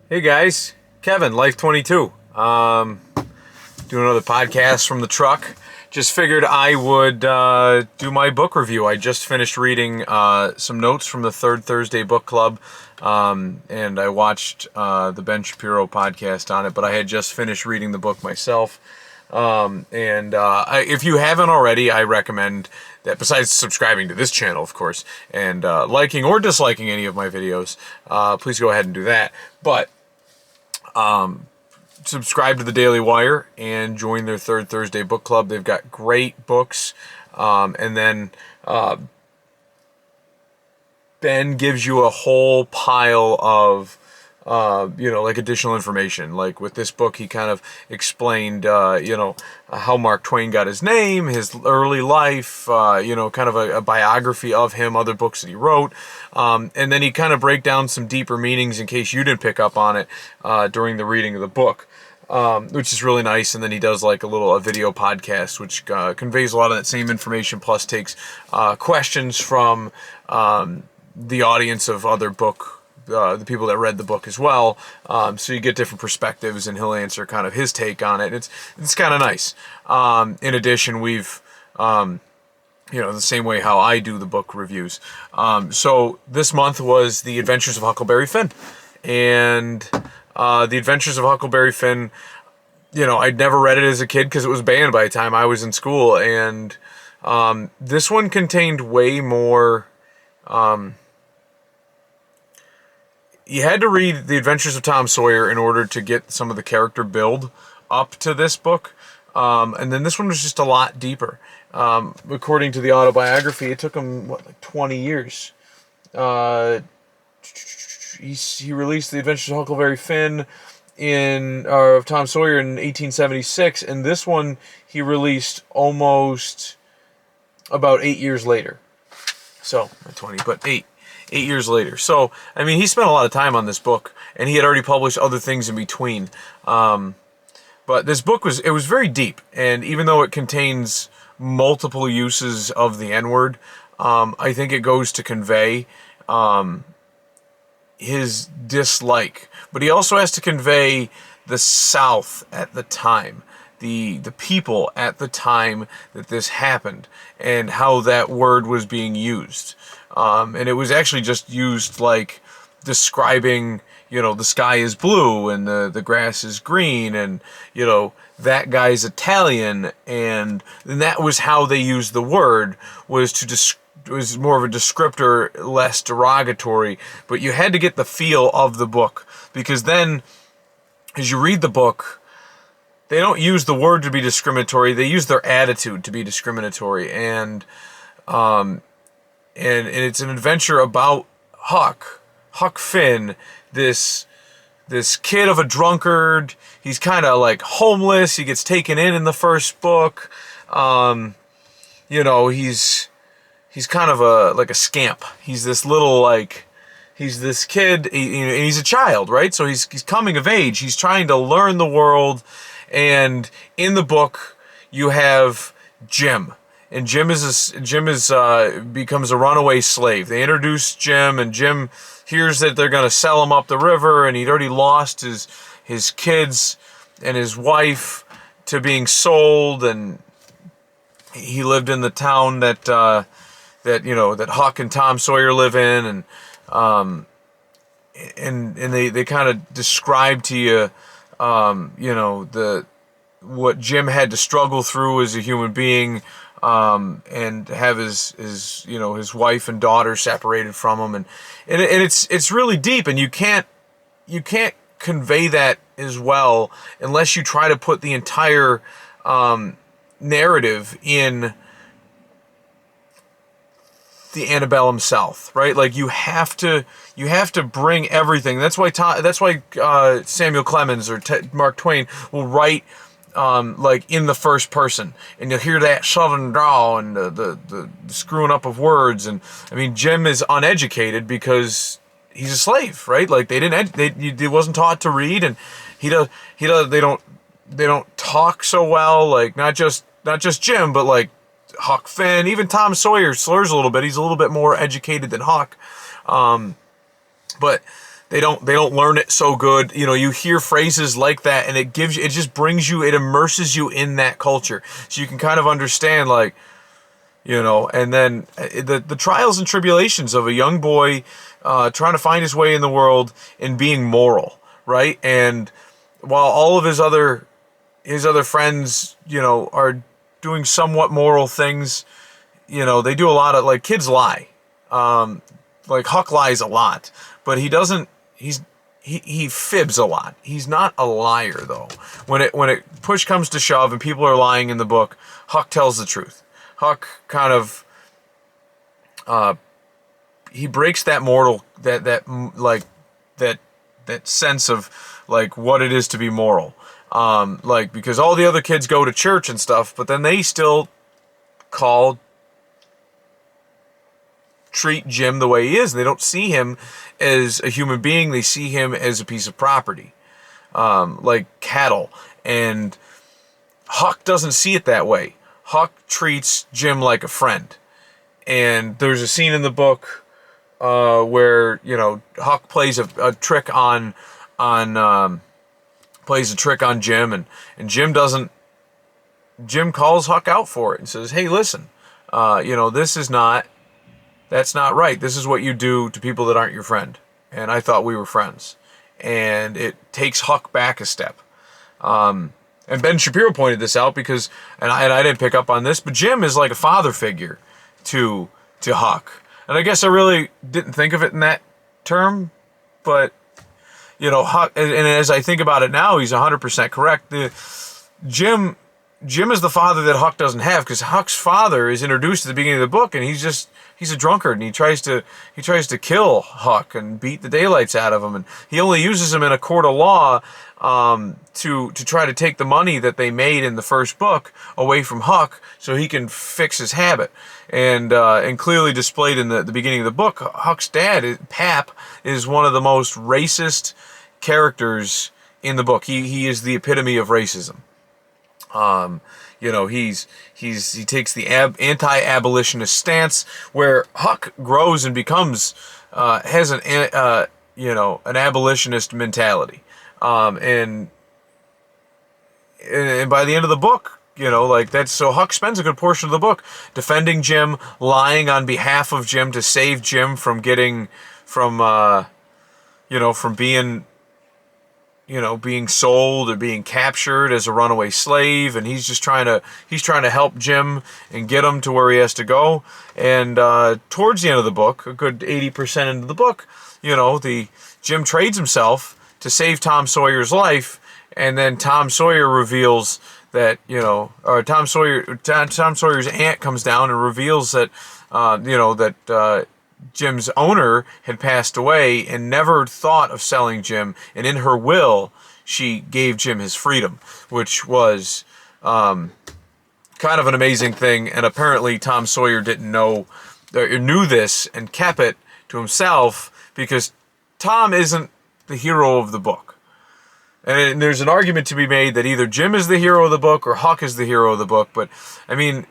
Hey guys, Kevin, Life22. Doing another podcast from the truck. Just figured I would do my book review. I just finished reading some notes from the Third Thursday Book Club, and I watched the Ben Shapiro podcast on it, but I had just finished reading the book myself. If you haven't already, I recommend that besides subscribing to this channel, of course, and liking or disliking any of my videos, please go ahead and do that. But subscribe to the Daily Wire and join their Third Thursday Book Club. They've got great books. Ben gives you a whole pile of like additional information. Like with this book, he kind of explained, how Mark Twain got his name, his early life, kind of a biography of him, other books that he wrote. And then he kind of break down some deeper meanings in case you didn't pick up on it during the reading of the book, which is really nice. And then he does like a video podcast, which conveys a lot of that same information, plus takes questions from the audience of other the people that read the book as well, so you get different perspectives, and he'll answer kind of his take on it. It's kind of nice. In addition, we've the same way how I do the book reviews. So this month was The Adventures of Huckleberry Finn, and The Adventures of Huckleberry Finn. I'd never read it as a kid because it was banned by the time I was in school, and this one contained way more. You had to read The Adventures of Tom Sawyer in order to get some of the character build up to this book. And then this one was just a lot deeper. According to the autobiography, it took him, 20 years. He released The Adventures of Huckleberry Finn of Tom Sawyer in 1876, and this one he released almost about 8 years later. So, not 20, but 8 years later. So, he spent a lot of time on this book, and he had already published other things in between. But this book was very deep, and even though it contains multiple uses of the N-word, I think it goes to convey his dislike. But he also has to convey the South at the time, the people at the time that this happened, and how that word was being used. And it was actually just used like describing, the sky is blue and the grass is green, and, that guy's Italian, and that was how they used the word, was more of a descriptor, less derogatory. But you had to get the feel of the book, because then as you read the book, they don't use the word to be discriminatory, they use their attitude to be discriminatory. And it's an adventure about Huck Finn, this kid of a drunkard. He's kind of like homeless. He gets taken in the first book. He's kind of like a scamp. He's this little he's this kid, and he's a child, right? So he's coming of age. He's trying to learn the world. And in the book, you have Jim. And Jim becomes a runaway slave. They introduce Jim, and Jim hears that they're going to sell him up the river, and he'd already lost his kids and his wife to being sold, and he lived in the town that Huck and Tom Sawyer live in, and they kind of describe to you, what Jim had to struggle through as a human being. And have his wife and daughter separated from him, and it's really deep, and you can't convey that as well unless you try to put the entire narrative in the antebellum South, right? Like you have to bring everything. That's why Samuel Clemens or Mark Twain will write in the first person, and you'll hear that southern drawl and the screwing up of words. And Jim is uneducated because he's a slave, right? Like he wasn't taught to read, and they don't talk so well. Like not just Jim, but like Huck Finn, even Tom Sawyer slurs a little bit. He's a little bit more educated than Huck, but they don't learn it so good. You know, you hear phrases like that, and it just brings you, it immerses you in that culture, so you can kind of understand, like, you know. And then the trials and tribulations of a young boy trying to find his way in the world and being moral, right? And while all of his other friends, you know, are doing somewhat moral things, you know, they do a lot of, like, kids lie. Like Huck lies a lot, but he doesn't. He fibs a lot. He's not a liar, though. When it push comes to shove and people are lying in the book, Huck tells the truth. Huck kind of he breaks that that sense of, like, what it is to be moral. Like, because all the other kids go to church and stuff, but then they still treat Jim the way he is. They don't see him as a human being. They see him as a piece of property, like cattle. And Huck doesn't see it that way. Huck treats Jim like a friend. And there's a scene in the book where, you know, Huck plays a trick on Jim, and Jim calls Huck out for it and says, "Hey, listen, you know, that's not right. This is what you do to people that aren't your friend. And I thought we were friends." And it takes Huck back a step. And Ben Shapiro pointed this out because, and I didn't pick up on this, but Jim is like a father figure to Huck. And I guess I really didn't think of it in that term, but, you know, Huck, and as I think about it now, he's 100% correct. Jim is the father that Huck doesn't have, because Huck's father is introduced at the beginning of the book, and he's a drunkard, and he tries to kill Huck and beat the daylights out of him, and he only uses him in a court of law to try to take the money that they made in the first book away from Huck so he can fix his habit. And clearly displayed in the beginning of the book, Huck's dad, Pap, is one of the most racist characters in the book. He is the epitome of racism. You know, he takes the anti-abolitionist stance, where Huck grows and becomes has an abolitionist mentality, and by the end of the book, you know, like, that's, so Huck spends a good portion of the book defending Jim, lying on behalf of Jim to save Jim from being sold or being captured as a runaway slave, and he's trying to help Jim and get him to where he has to go. And towards the end of the book, a good 80% into the book, you know, Jim trades himself to save Tom Sawyer's life, and then Tom Sawyer reveals that, you know, or Tom Sawyer's aunt comes down and reveals that, Jim's owner had passed away and never thought of selling Jim, and in her will she gave Jim his freedom, which was kind of an amazing thing. And apparently Tom Sawyer didn't know, or knew this, and kept it to himself, because Tom isn't the hero of the book. And there's an argument to be made that either Jim is the hero of the book or Huck is the hero of the book. But I mean,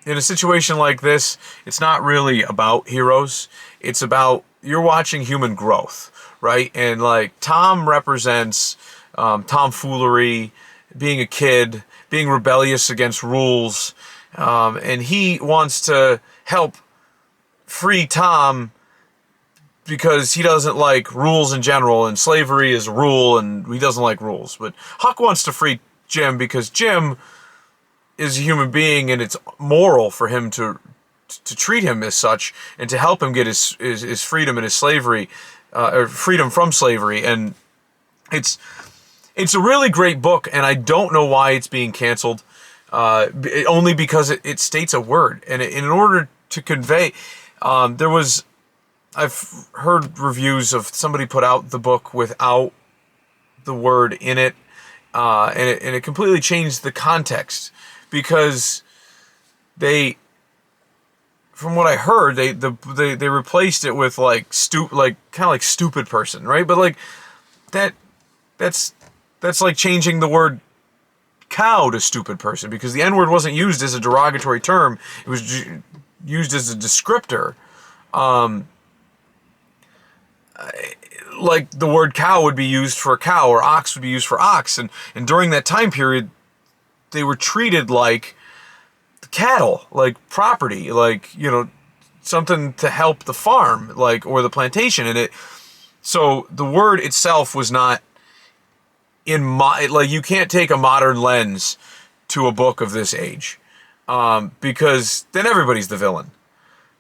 in a situation like this, it's not really about heroes. It's about, you're watching human growth, right? And, like, Tom represents tomfoolery, being a kid, being rebellious against rules, and he wants to help free Tom because he doesn't like rules in general, and slavery is a rule, and he doesn't like rules. But Huck wants to free Jim because Jim is a human being, and it's moral for him to treat him as such, and to help him get his freedom and his slavery, or freedom from slavery. And it's a really great book, and I don't know why it's being canceled, only because it states a word, and in order to convey, I've heard reviews of somebody put out the book without the word in it, and it completely changed the context, because from what I heard, they replaced it with kind of like stupid person, right? But like that's like changing the word cow to stupid person, because the N-word wasn't used as a derogatory term; it was used as a descriptor. like the word cow would be used for cow, or ox would be used for ox. And during that time period, they were treated like cattle, like property, like, something to help the farm, like, or the plantation. So the word itself was not like, you can't take a modern lens to a book of this age, because then everybody's the villain.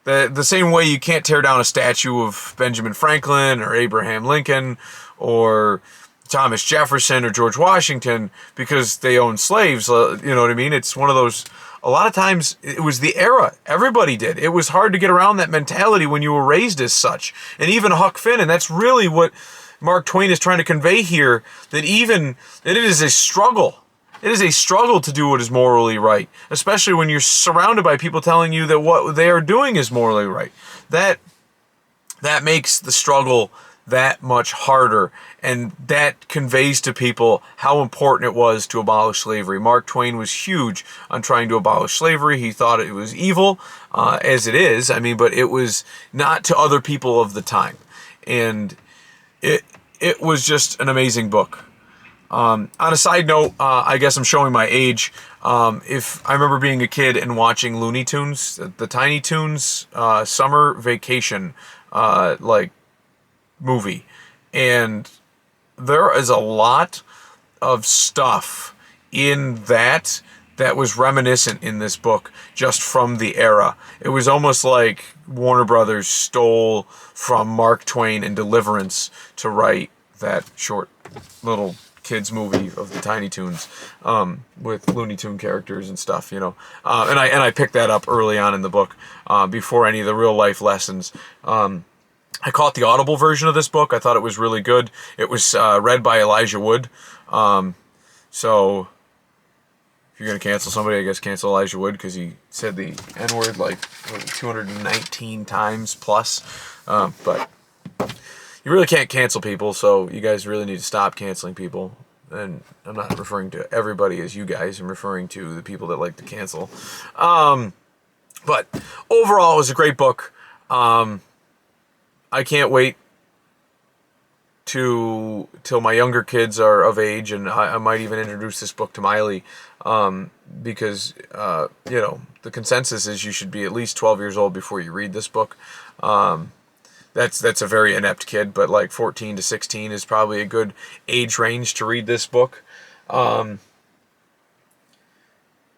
The same way you can't tear down a statue of Benjamin Franklin or Abraham Lincoln or Thomas Jefferson or George Washington because they owned slaves. You know what I mean? It's one of those, a lot of times it was the era. Everybody did. It was hard to get around that mentality when you were raised as such. And even Huck Finn, and that's really what Mark Twain is trying to convey here, that it is a struggle. It is a struggle to do what is morally right, especially when you're surrounded by people telling you that what they are doing is morally right. That makes the struggle that much harder, and that conveys to people how important it was to abolish slavery. Mark Twain was huge on trying to abolish slavery. He thought it was evil, as it is, but it was not to other people of the time. And it was just an amazing book. On a side note, I guess I'm showing my age. If I remember being a kid and watching Looney Tunes, the Tiny Toons summer vacation movie, and there is a lot of stuff in that was reminiscent in this book, just from the era. It was almost like Warner Brothers stole from Mark Twain and Deliverance to write that short little kids movie of the Tiny Toons, with Looney Tune characters and stuff, and I picked that up early on in the book, before any of the real life lessons. I caught the Audible version of this book. I thought it was really good. It was read by Elijah Wood. So if you're gonna cancel somebody, I guess cancel Elijah Wood, because he said the N-word like 219 times plus. But you really can't cancel people, so you guys really need to stop canceling people. And I'm not referring to everybody as you guys. I'm referring to the people that like to cancel. But overall, it was a great book. I can't wait till my younger kids are of age, and I might even introduce this book to Miley, because the consensus is you should be at least 12 years old before you read this book. That's a very inept kid, but like 14 to 16 is probably a good age range to read this book, and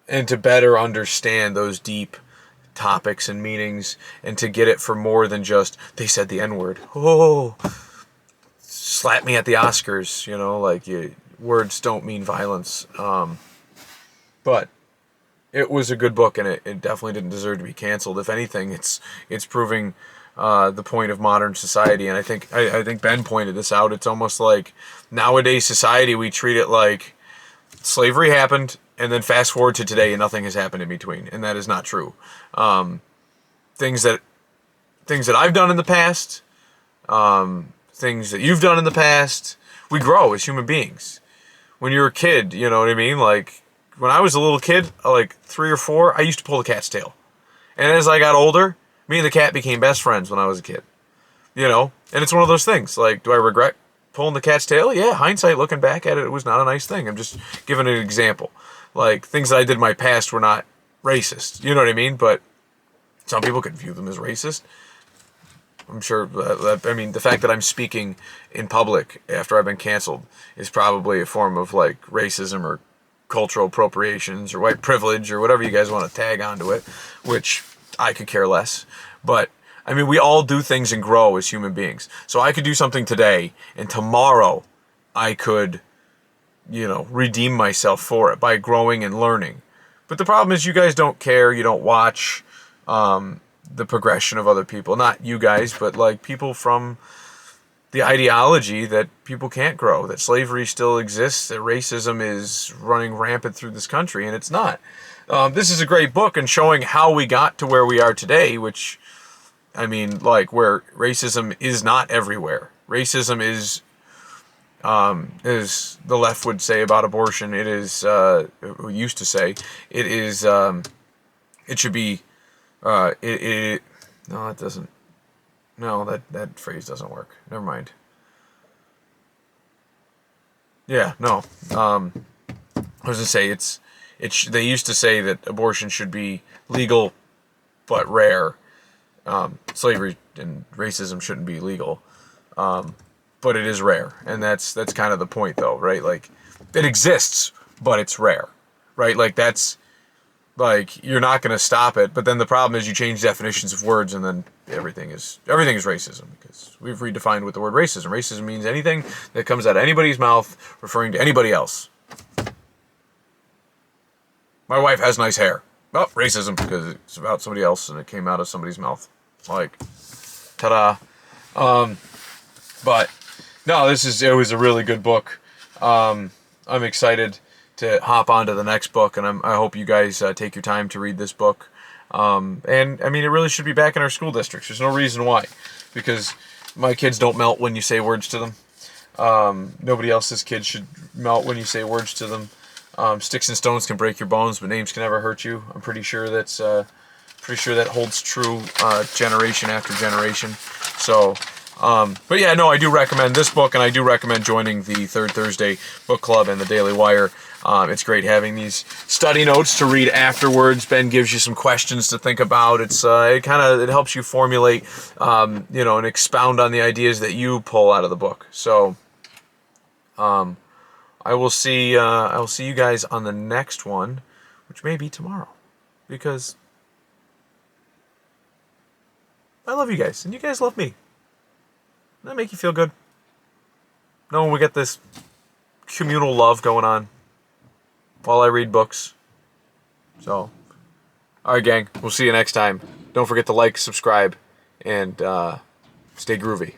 to better understand those deep topics and meanings, and to get it for more than just, they said the N-word, oh, slap me at the Oscars, words don't mean violence. But it was a good book, and it definitely didn't deserve to be canceled. If anything, it's proving the point of modern society. And I think Ben pointed this out. It's almost like nowadays society, we treat it like slavery happened, and then fast forward to today and nothing has happened in between. And that is not true. Things that I've done in the past, things that you've done in the past, we grow as human beings. When you're a kid, you know what I mean? Like, when I was a little kid, like 3 or 4, I used to pull the cat's tail. And as I got older, me and the cat became best friends when I was a kid. And it's one of those things. Like, do I regret pulling the cat's tail? Yeah, hindsight, looking back at it, it was not a nice thing. I'm just giving an example. Like, things that I did in my past were not racist. You know what I mean? But some people could view them as racist. I'm sure, the fact that I'm speaking in public after I've been canceled is probably a form of, like, racism or cultural appropriations or white privilege or whatever you guys want to tag onto it, which I could care less. But we all do things and grow as human beings. So I could do something today, and tomorrow I could, redeem myself for it by growing and learning. But the problem is you guys don't care. You don't watch the progression of other people. Not you guys, but like people from the ideology that people can't grow, that slavery still exists, that racism is running rampant through this country, and it's not. This is a great book, and showing how we got to where we are today, which, where racism is not everywhere. Racism is the left would say about abortion, it is, used to say, it is, it should be, no, it doesn't. No, that phrase doesn't work. Never mind. Yeah, no. I was gonna say they used to say that abortion should be legal but rare. Slavery and racism shouldn't be legal, but it is rare, and that's kind of the point, though, right? Like, it exists, but it's rare, right? Like, that's like, you're not going to stop it, but then the problem is you change definitions of words, and then everything is racism, because we've redefined what the word racism means anything that comes out of anybody's mouth referring to anybody else. My wife has nice hair. Oh, racism, because it's about somebody else and it came out of somebody's mouth. Like, ta-da. But no, it was a really good book. I'm excited to hop on to the next book, and I hope you guys take your time to read this book. And I mean, it really should be back in our school districts. There's no reason why, because my kids don't melt when you say words to them. Nobody else's kids should melt when you say words to them. Sticks and stones can break your bones, but names can never hurt you. I'm pretty sure that holds true generation after generation. So, but yeah, no, I do recommend this book, and I do recommend joining the Third Thursday Book Club and the Daily Wire. It's great having these study notes to read afterwards. Ben gives you some questions to think about. It helps you formulate, and expound on the ideas that you pull out of the book. So, I will see you guys on the next one, which may be tomorrow, because I love you guys, and you guys love me. Doesn't that make you feel good? Knowing we get this communal love going on while I read books. So, alright, gang, we'll see you next time. Don't forget to like, subscribe, and stay groovy.